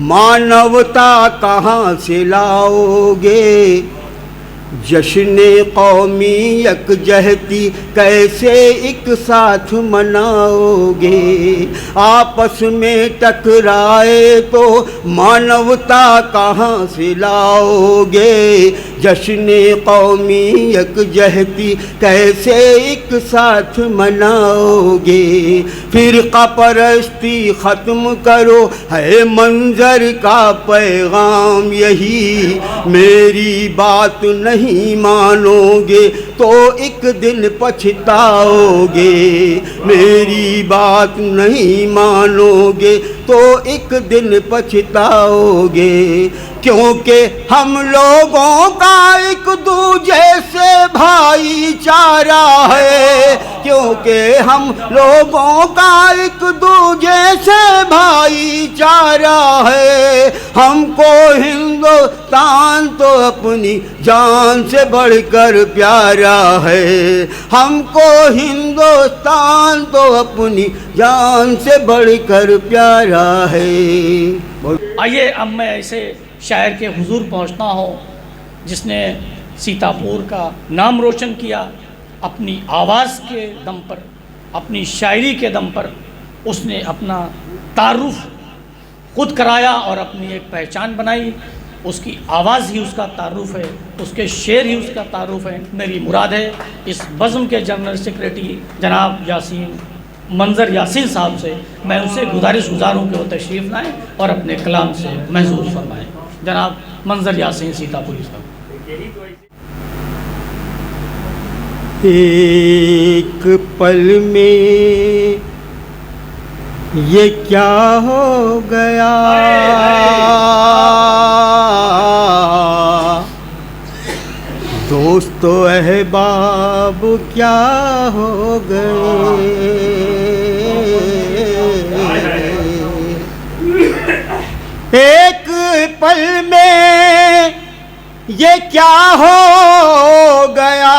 मानवता कहाँ से लाओगे, जश्न कौमी यकजहती कैसे एक साथ मनाओगे। आपस में टकराए तो मानवता कहाँ से लाओगे, जश्न कौमी यकजहती कैसे एक साथ मनाओगे। फिरका परस्ती ख़त्म करो है मंजर का पैगाम यही, मेरी बात नहीं मानोगे तो एक दिन पछताओगे। मेरी बात नहीं मानोगे तो एक दिन पछताओगे। क्योंकि हम लोगों का एक दूजे से भाईचारा है, क्योंकि हम लोगों का एक दूजे से भाईचारा है। हमको हिंदुस्तान तो अपनी जान से बढ़कर प्यारा है, हमको हिंदुस्तान तो अपनी जान से बढ़कर प्यारा है। आइए अब मैं ऐसे शायर के हुजूर पहुंचता हूं जिसने सीतापुर का नाम रोशन किया अपनी आवाज़ के दम पर, अपनी शायरी के दम पर। उसने अपना तारुफ खुद कराया और अपनी एक पहचान बनाई। उसकी आवाज़ ही उसका तारुफ है, उसके शेर ही उसका तारुफ है। मेरी मुराद है इस बज़्म के जनरल सेक्रेटरी जनाब यासीन मंजर यासीन साहब से मैं उनसे गुजारूँ कि वो तशरीफ़ लाएँ और अपने कलाम से महसूस फरमाएँ। जनाब मंजर यासीन सीतापुरी साहब। एक पल में ये क्या हो गया, दोस्तों अहबाब क्या हो गए। एक पल में ये क्या हो गया,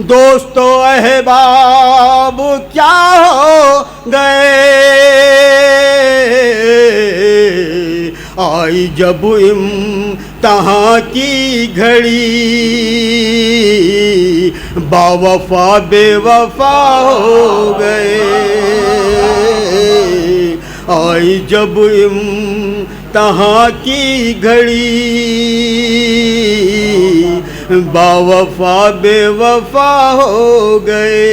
दोस्तों अहबाब क्या हो गए। आई जब इम्तिहान की घड़ी, बावफा बेवफा हो गए। आई जब इम्तिहान की घड़ी, बावफा बेवफा हो गए।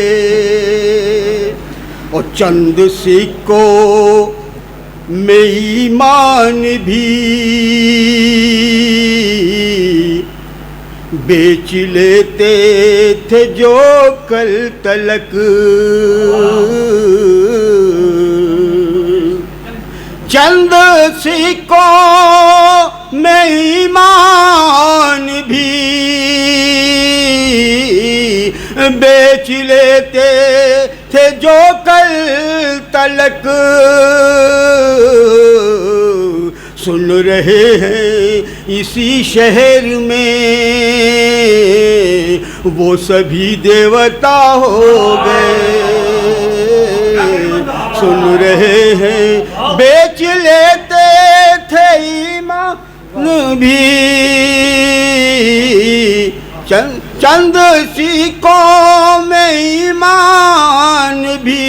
और चंद सिक्कों में ईमान भी बेच लेते थे जो कल तलक। चंद सिक्कों में ईमान भी बेच लेते थे जो कल तलक। सुन रहे हैं इसी शहर में वो सभी देवता हो गए। सुन रहे हैं बेच लेते थे ईमान भी, चंद सिक्कों में ईमान भी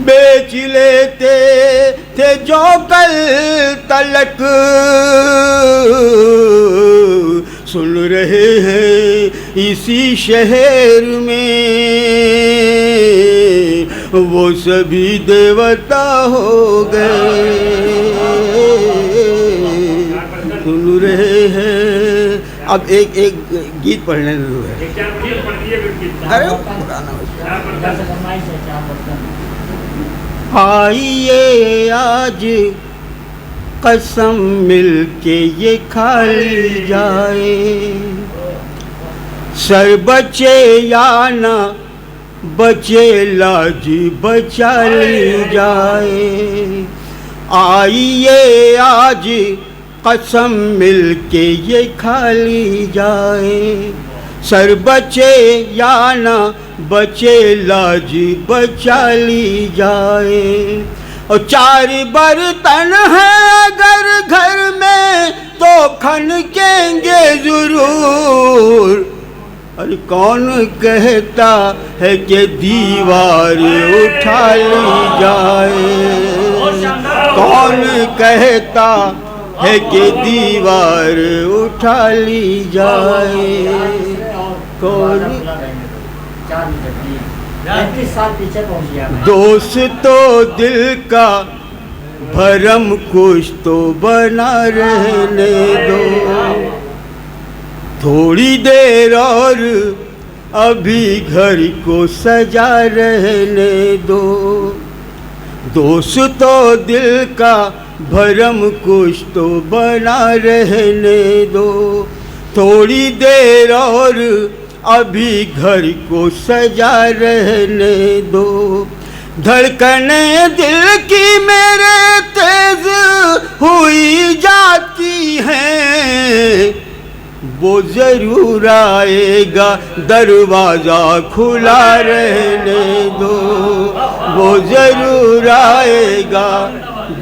बेच लेते थे जो कल तलक। सुन रहे हैं इसी शहर में वो सभी देवता हो गए। सुन रहे हैं। अब एक गीत पढ़ने जरूर है। अरे आइए आज कसम मिल के ये खा ली जाए, सर बचे या ना बचे लाज बचा ली जाए। आइए आज कसम मिल के ये खा ली जाए, सर बचे या ना बचे लाज बचा ली जाए। और 4 बर्तन है अगर घर में तो खनकेंगे जरूर। अरे कौन कहता है कि दीवार उठा ली जाए, कौन कहता है कि दीवार उठा ली जाए। कौन दोस्त तो दिल का भरम कुछ तो बना रहने दो, थोड़ी देर और अभी घर को सजा रहने दो। दोस्त तो दिल का भरम कुछ तो बना रहने दो, थोड़ी देर और अभी घर को सजा रहने दो। धड़कने दिल की मेरे तेज हुई जाती हैं, वो जरूर आएगा दरवाजा खुला रहने दो, वो जरूर आएगा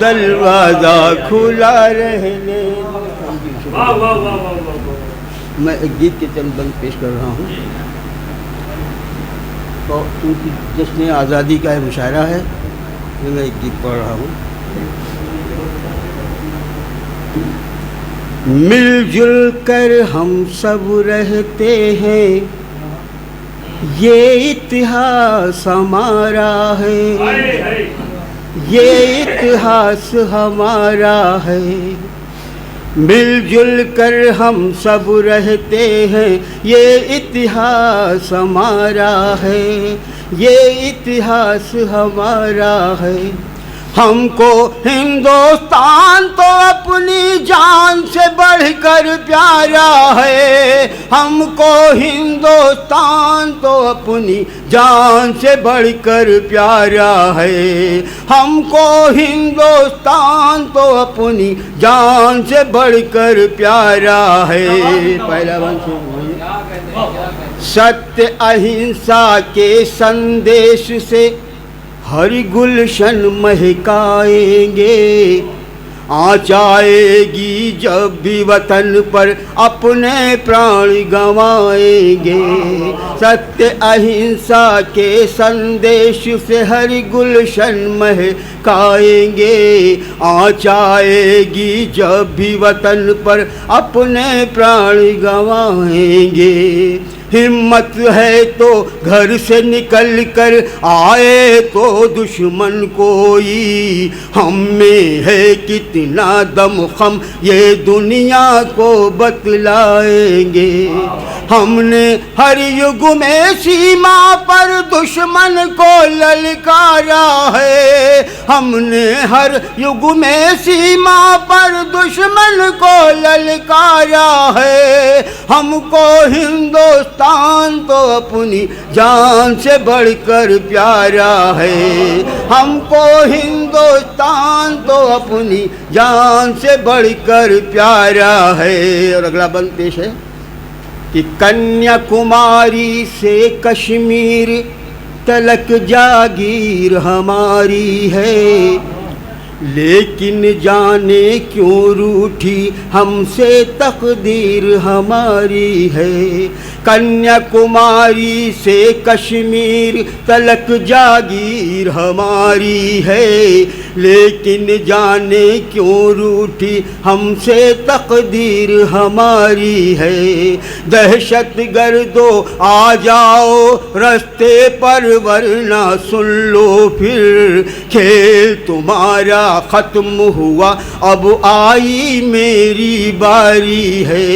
दरवाजा खुला रहने दो। मैं एक गीत के चंद बंद पेश कर रहा हूँ। तो उनकी जश्न आज़ादी का मुशायरा है, मैं एक गीत पढ़ रहा हूँ। मिलजुल कर हम सब रहते हैं, ये इतिहास हमारा है, ये इतिहास हमारा है। मिलजुल कर हम सब रहते हैं, ये इतिहास हमारा है, ये इतिहास हमारा है। हमको हिंदुस्तान तो अपनी जान से बढ़कर प्यारा है, हमको हिंदुस्तान तो अपनी जान से बढ़कर प्यारा है, हमको हिंदुस्तान तो अपनी जान से बढ़कर प्यारा है। पहला सत्य अहिंसा के संदेश से हर गुलशन महकाएंगे, आँच आएगी जब भी वतन पर अपने प्राण गंवाएंगे। सत्य अहिंसा के संदेश से हर गुलशन महकाएंगे, आँच आएगी जब भी वतन पर अपने प्राण गंवाएंगे। हिम्मत है तो घर से निकल कर आए तो दुश्मन कोई, हम में है कितना दम खम ये दुनिया को बतलाएंगे। हमने हर युग में सीमा पर दुश्मन को ललकारा है, हमने हर युग में सीमा पर दुश्मन को ललकारा है। हमको हिंदुस्तान तो अपनी जान से बढ़कर प्यारा है, हमको हिंदुस्तान तो अपनी जान से बढ़कर प्यारा है। और अगला बंद पेश है कि कन्याकुमारी से कश्मीर तलक जागीर हमारी है, लेकिन जाने क्यों रूठी हमसे तकदीर हमारी है। कन्याकुमारी से कश्मीर तलक जागीर हमारी है, लेकिन जाने क्यों रूठी हमसे तकदीर हमारी है। दहशत गर्दो आ जाओ रास्ते पर वरना सुन लो फिर, खेल तुम्हारा खत्म हुआ अब आई मेरी बारी है।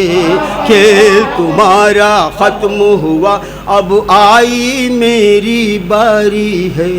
खेल तुम्हारा खत्म हुआ अब आई मेरी बारी है।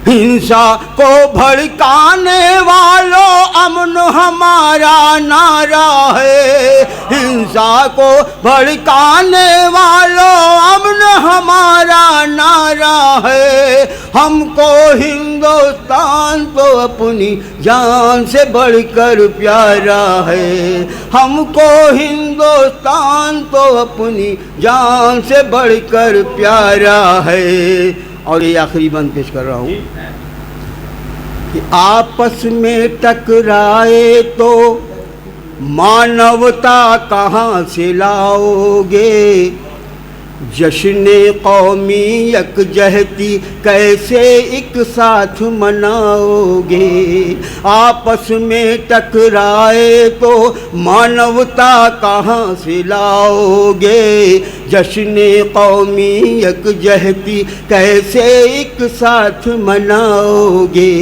हिंसा को भड़काने वालों अमन हमारा नारा है, हिंसा को भड़काने वालों अमन हमारा नारा है। हमको हिंदुस्तान हिंदुस्तान तो अपनी जान से बढ़कर प्यारा है। हमको हिंदुस्तान तो अपनी जान से बढ़कर प्यारा है। और ये आखिरी बंद पेश कर रहा हूँ कि आपस में टकराए तो मानवता कहाँ से लाओगे, जश्न कौमी यकजहती कैसे एक साथ मनाओगे। आपस में टकराए तो मानवता कहाँ से लाओगे, जश्न कौमी यकजहती कैसे एक साथ मनाओगे।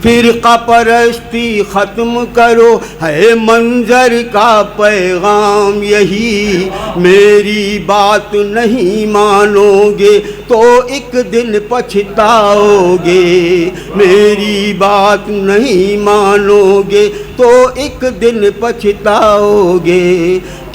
फिरका परस्ती ख़त्म करो है मंजर का पैगाम यही, मेरी बात नहीं मानोगे तो एक दिन पछताओगे, मेरी बात नहीं मानोगे तो एक दिन पछताओगे।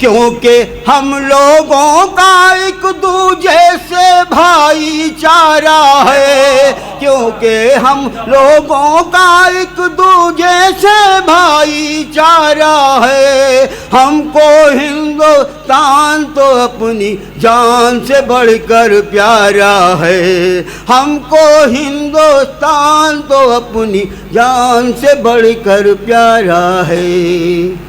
क्योंकि हम लोगों का एक दूजे से भाईचारा है, क्योंकि हम लोगों का एक दूजे से भाईचारा है। हमको हिंदुस्तान तो अपनी जान से बढ़कर प्यारा है, हमको हिंदुस्तान तो अपनी जान से बढ़कर प्यारा है।